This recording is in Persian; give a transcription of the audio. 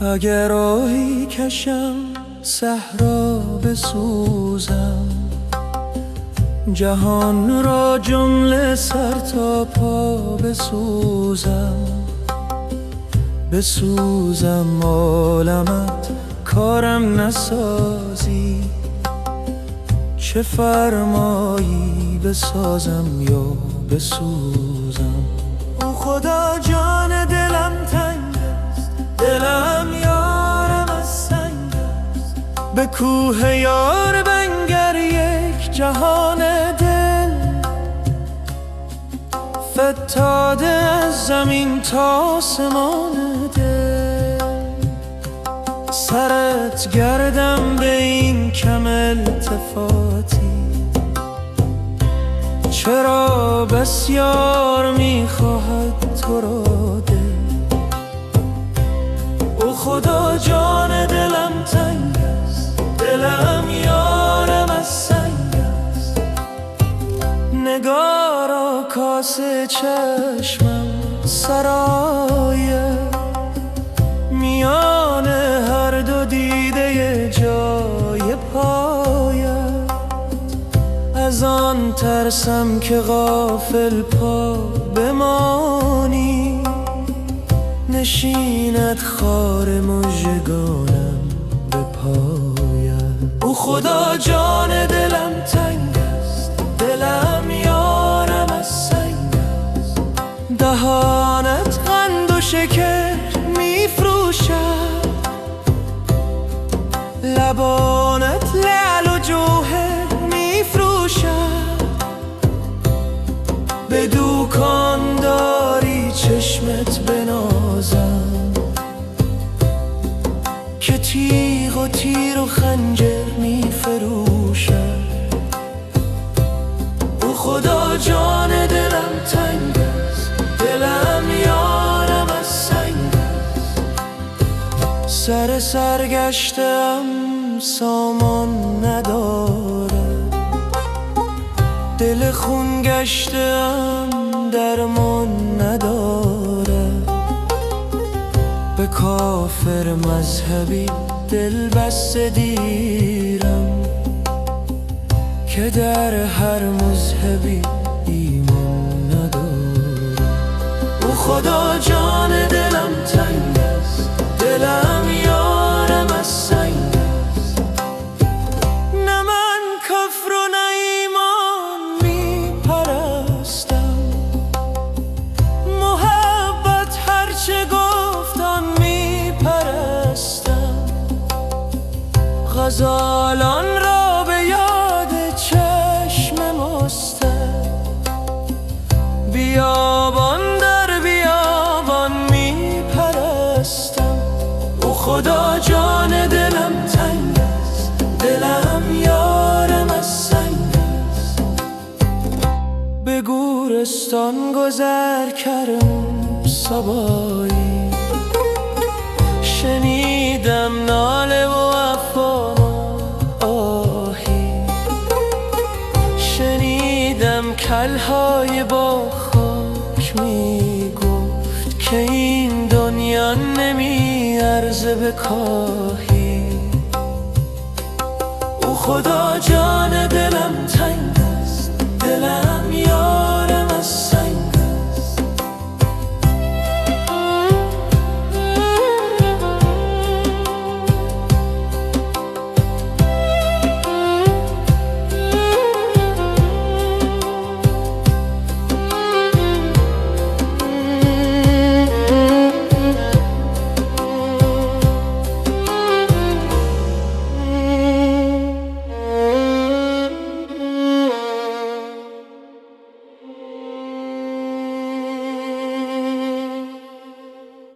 اگر راهی کشم صحرا بسوزم، جهان را جمله سر تا پا بسوزم عالمت کارم نسازی، چه فرمایی بسازم یا بسوزم. او خدا جان دلم تنگ است، دلم یارم از سنگ است، به کوه یار بنگر یک جهان دل، فتاده از زمین تا آسمان دل. سرت گردم به این کم التفاتی، چرا بسیار میخواهد تو را دل. او خدا جان دلم تنگ است، دلم یارم از سنگ است، نگارا کاسه چشمم سرایه، میان هر دو دیده جای پایت. از آن ترسم که غافل پا بمانی، نشیند خار مژگانم به پایت. او خدا جان دلم تنگ است، دلم یارم از سنگ است، دهانت قند و شکر میفروشد، لبانت لعل و جوهر میفروشد، به دوکان داری چشمت بنازم، که تیغ و تیر و خنجر میفروشد. او خدا جان دلم تنگ است، دلم یارم از سنگ است، سر سرگشتم سامان نداره، دل خون گشتم درمان نداره، به کافر مذهبی دل بسته دیرم، که در هر مذهبی ایمان نداره. او خدا جان دلم تنگ است، دلم یارم از سنگ است، نه من کفر و نه ایمان میپرستم، محبت هرچه گفتان میپرستم، غزالان را به یاد چشم مستم، بیابان در بیابان میپرستم. او خدا جان دلم تنگ است، دلم یارم از سنگ است، به گورستان گذر کردم صبایی، شنیدم ناله و افغان آهی، شنیدم کلهای با خاک میگفت که این دنیا نمیارزه به کاهی. او خدا جان دلم